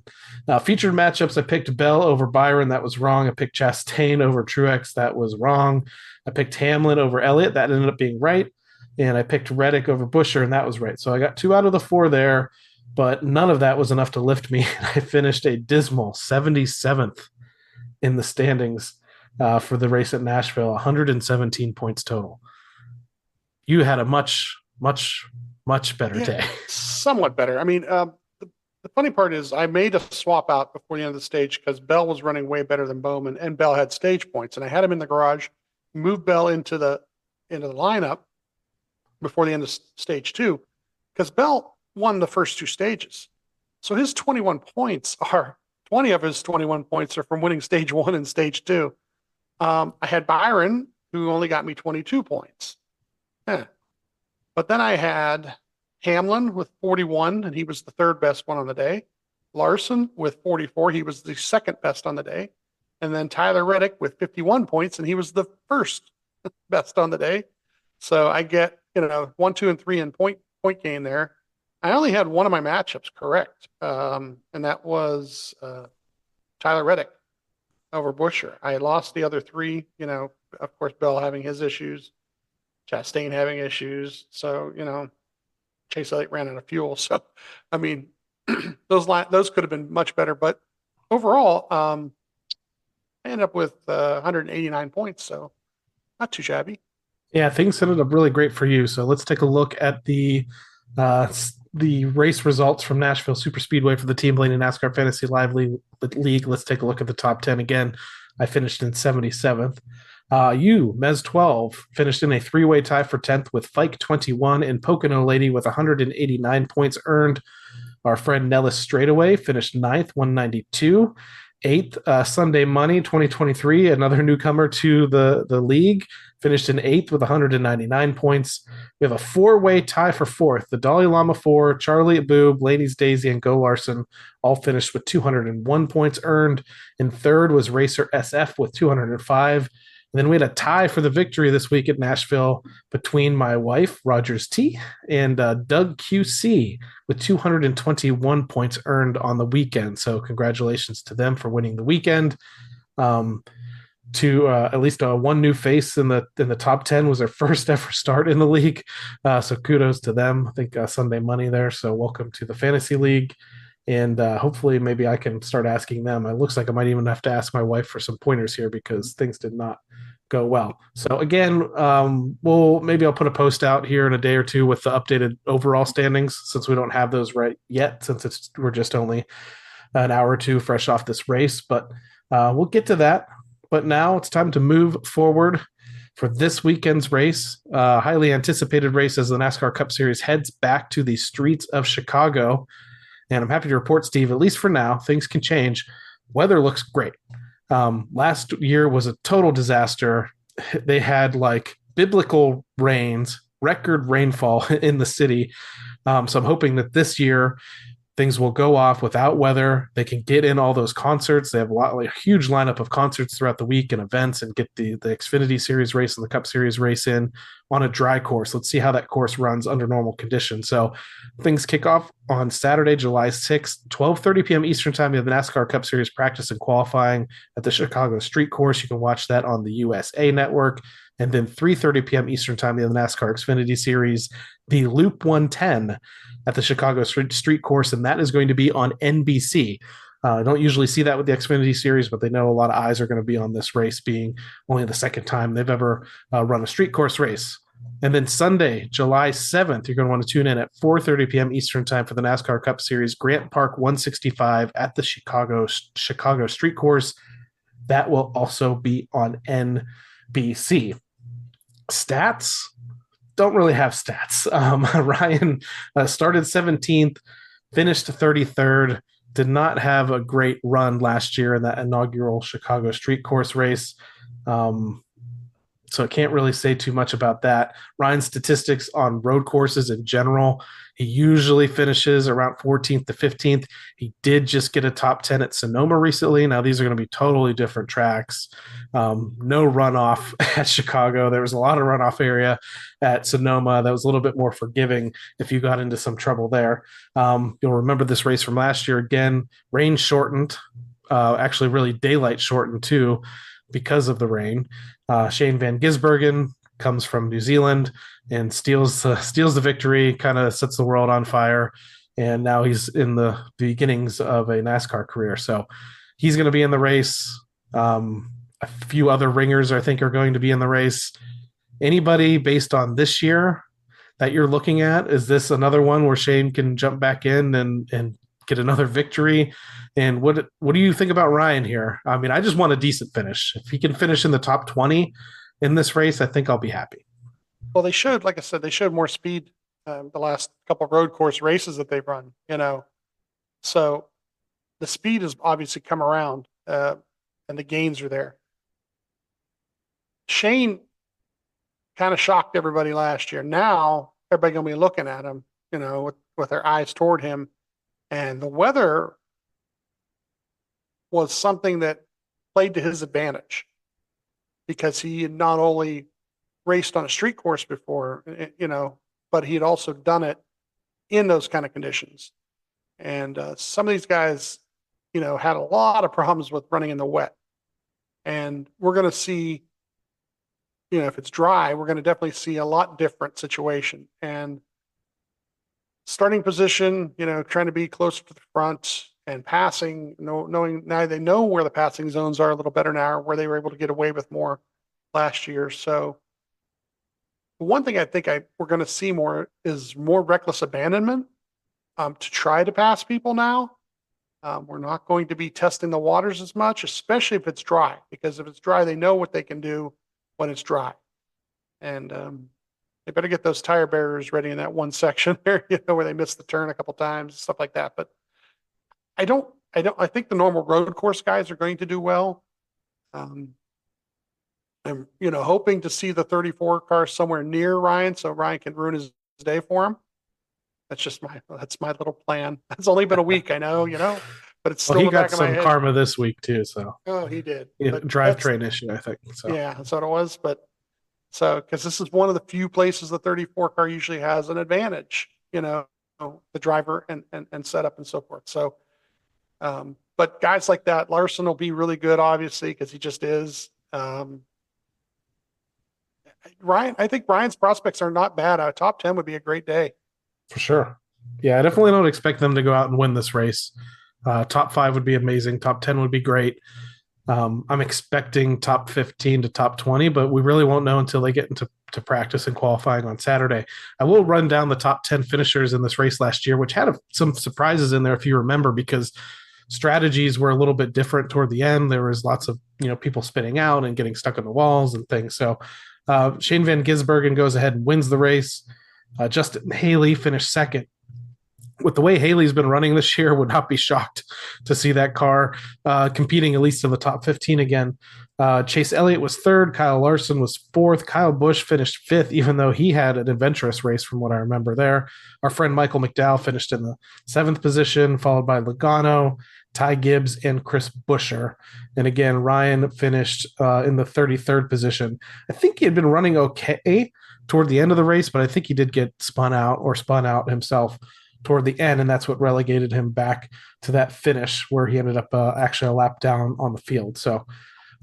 Featured matchups, I picked Bell over Byron. That was wrong. I picked Chastain over Truex. That was wrong. I picked Hamlin over Elliott. That ended up being right. And I picked Reddick over Buescher, and that was right. So I got 2 out of the 4 there, but none of that was enough to lift me. I finished a dismal 77th in the standings for the race at Nashville, 117 points total. You had a much better day. Somewhat better. I mean, the funny part is I made a swap out before the end of the stage because Bell was running way better than Bowman, and Bell had stage points, and I had him in the garage, moved Bell into the lineup before the end of stage 2 because Bell won the first 2 stages. So his 21 points are 20 of his 21 points are from winning stage 1 and stage 2. I had Byron, who only got me 22 points. But then I had Hamlin with 41, and he was the 3rd best one on the day. Larson with 44, he was the 2nd best on the day. And then Tyler Reddick with 51 points, and he was the 1st best on the day. So I get 1, 2, and 3 in point gain there. I only had one of my matchups correct, and that was Tyler Reddick over Buescher. I lost the other 3. Of course, Bell having his issues, Chastain having issues. So Chase Elliott ran out of fuel. So I mean, those could have been much better, but overall, I ended up with 189 points. So not too shabby. Yeah, things ended up really great for you. So let's take a look at the race results from Nashville Superspeedway for the Team Blaney NASCAR Fantasy Live League. Let's take a look at the top 10 again. I finished in 77th. You, Mez 12, finished in a 3-way tie for 10th with Fike 21 and Pocono Lady with 189 points earned. Our friend Nellis Straightaway finished 9th, 192. 8th, Sunday Money 2023, another newcomer to the league, finished in 8th with 199 points. We have a 4-way tie for 4th. The Dalai Lama 4, Charlie Boo, Blaney's Daisy, and Go Larson all finished with 201 points earned. In 3rd was Racer SF with 205. And then we had a tie for the victory this week at Nashville between my wife, Rogers T, and Doug QC with 221 points earned on the weekend. So congratulations to them for winning the weekend. To at least one new face in the top 10 was their first ever start in the league. So kudos to them. I think Sunday money there. So welcome to the fantasy league. And hopefully maybe I can start asking them. It looks like I might even have to ask my wife for some pointers here because things did not go well. So again, maybe I'll put a post out here in a day or two with the updated overall standings, since we don't have those right yet, since we're just only an hour or two fresh off this race. But we'll get to that. But now it's time to move forward for this weekend's race. Highly anticipated race as the NASCAR Cup Series heads back to the streets of Chicago. And I'm happy to report, Steve, at least for now, things can change. Weather looks great. Last year was a total disaster. They had like biblical rains, record rainfall in the city. So I'm hoping that this year things will go off without weather. They can get in all those concerts. They have a huge lineup of concerts throughout the week and events, and get the Xfinity Series race and the Cup Series race in on a dry course. Let's see how that course runs under normal conditions. So things kick off on Saturday, July 6th, 12:30 p.m. Eastern Time. You have the NASCAR Cup Series practice and qualifying at the Chicago Street Course. You can watch that on the USA Network. And then 3:30 p.m. Eastern Time, you have the NASCAR Xfinity Series, the Loop 110 at the Chicago Street Course, and that is going to be on NBC. I don't usually see that with the Xfinity Series, but they know a lot of eyes are going to be on this race, being only the second time they've ever run a street course race. And then Sunday, July 7th, you're going to want to tune in at 4:30 p.m. Eastern Time for the NASCAR Cup Series, Grant Park 165 at the Chicago Street Course. That will also be on NBC. Stats don't really have stats. Ryan started 17th, finished 33rd, did not have a great run last year in that inaugural Chicago Street Course race. So I can't really say too much about that. Ryan's statistics on road courses in general, he usually finishes around 14th to 15th. He did just get a top 10 at Sonoma recently. Now these are going to be totally different tracks. No runoff at Chicago. There was a lot of runoff area at Sonoma that was a little bit more forgiving if you got into some trouble there. You'll remember this race from last year. Again, rain shortened, actually really daylight shortened too because of the rain. Shane Van Gisbergen comes from New Zealand and steals the victory, kind of sets the world on fire. And now he's in the beginnings of a NASCAR career. So he's going to be in the race. A few other ringers, I think, are going to be in the race. Anybody based on this year that you're looking at? Is this another one where Shane can jump back in and get another victory? And what do you think about Ryan here? I mean, I just want a decent finish. If he can finish in the top 20 in this race, I think I'll be happy. Well, they showed, like I said, they showed more speed the last couple of road course races that they've run, So the speed has obviously come around and the gains are there. Shane kind of shocked everybody last year. Now everybody going to be looking at him, with their eyes toward him. And the weather was something that played to his advantage because he had not only raced on a street course before, but he had also done it in those kind of conditions. And some of these guys, had a lot of problems with running in the wet. And we're going to see, if it's dry, we're going to definitely see a lot different situation. And starting position, trying to be closer to the front and passing, knowing now they know where the passing zones are a little better now, where they were able to get away with more last year. So one thing I think we're going to see more is more reckless abandonment to try to pass people now. We're not going to be testing the waters as much, especially if it's dry, because if it's dry, they know what they can do when it's dry. And they better get those tire barriers ready in that one section there, where they missed the turn a couple times, stuff like that. But I think the normal road course guys are going to do well. I'm, hoping to see the 34 car somewhere near Ryan so Ryan can ruin his day for him. That's my little plan. It's only been a week, I know, but it's still Well, he in the got back of my some head. karma this week too. So Oh, he did. But drivetrain issue, I think. So yeah, that's what it was. But because this is one of the few places the 34 car usually has an advantage, the driver and setup and so forth. So, but guys like that, Larson will be really good, obviously, because he just is. Ryan, I think Ryan's prospects are not bad. A top 10 would be a great day. for sure. Yeah, I definitely don't expect them to go out and win this race. Top 5 would be amazing. Top 10 would be great. I'm expecting top 15 to top 20, but we really won't know until they get into practice and qualifying on Saturday. I will run down the top 10 finishers in this race last year, which had some surprises in there, if you remember, because strategies were a little bit different toward the end. There was lots of people spinning out and getting stuck on the walls and things. So Shane Van Gisbergen goes ahead and wins the race. Justin Haley finished second. With the way Haley's been running this year, would not be shocked to see that car competing at least in the top 15 again. Chase Elliott was third. Kyle Larson was fourth. Kyle Busch finished fifth, even though he had an adventurous race from what I remember there. Our friend Michael McDowell finished in the 7th position, followed by Logano, Ty Gibbs, and Chris Buescher. And again, Ryan finished in the 33rd position. I think he had been running okay toward the end of the race, but I think he did get spun out himself toward the end, and that's what relegated him back to that finish where he ended up actually a lap down on the field. So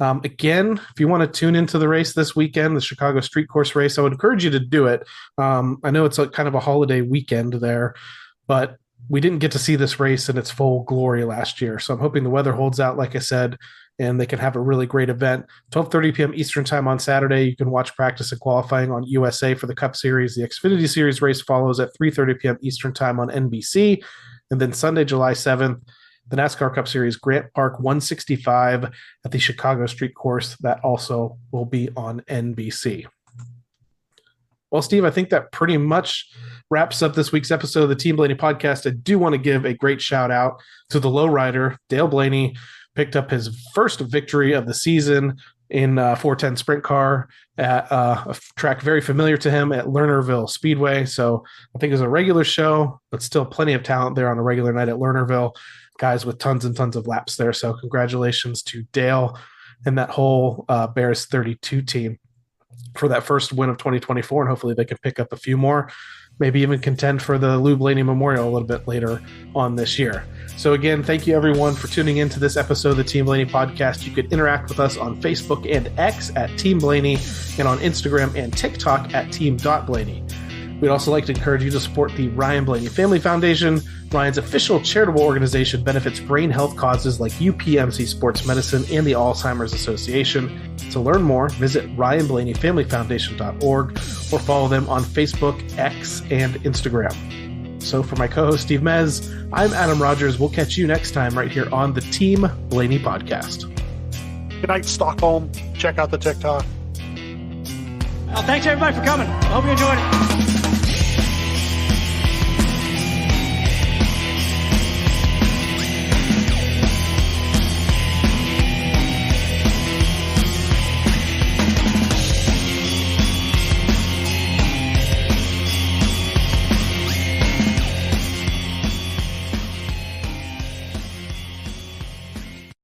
again, if you want to tune into the race this weekend, the Chicago Street Course race, I would encourage you to do it. I know it's kind of a holiday weekend there, but we didn't get to see this race in its full glory last year. So I'm hoping the weather holds out, like I said, and they can have a really great event. 12:30 p.m. Eastern time on Saturday. You can watch practice and qualifying on USA for the Cup Series. The Xfinity Series race follows at 3:30 p.m. Eastern time on NBC. And then Sunday, July 7th, the NASCAR Cup Series Grant Park 165 at the Chicago Street Course. That also will be on NBC. Well, Steve, I think that pretty much wraps up this week's episode of the Team Blaney podcast. I do want to give a great shout out to the lowrider, Dale Blaney. Picked up his first victory of the season in a 410 sprint car at a track very familiar to him at Lernerville Speedway. So I think it was a regular show, but still plenty of talent there on a regular night at Lernerville. Guys with tons and tons of laps there. So congratulations to Dale and that whole Bears 32 team for that first win of 2024. And hopefully they can pick up a few more, maybe even contend for the Lou Blaney Memorial a little bit later on this year. So again, thank you everyone for tuning into this episode of the Team Blaney podcast. You could interact with us on Facebook and X at Team Blaney and on Instagram and TikTok at Team.Blaney. We'd also like to encourage you to support the Ryan Blaney Family Foundation. Ryan's official charitable organization benefits brain health causes like UPMC Sports Medicine and the Alzheimer's Association. To learn more, visit RyanBlaneyFamilyFoundation.org or follow them on Facebook, X, and Instagram. So for my co-host Steve Mez, I'm Adam Rogers. We'll catch you next time right here on the Team Blaney podcast. Good night, Stockholm. Check out the TikTok. Well, thanks everybody for coming. I hope you enjoyed it.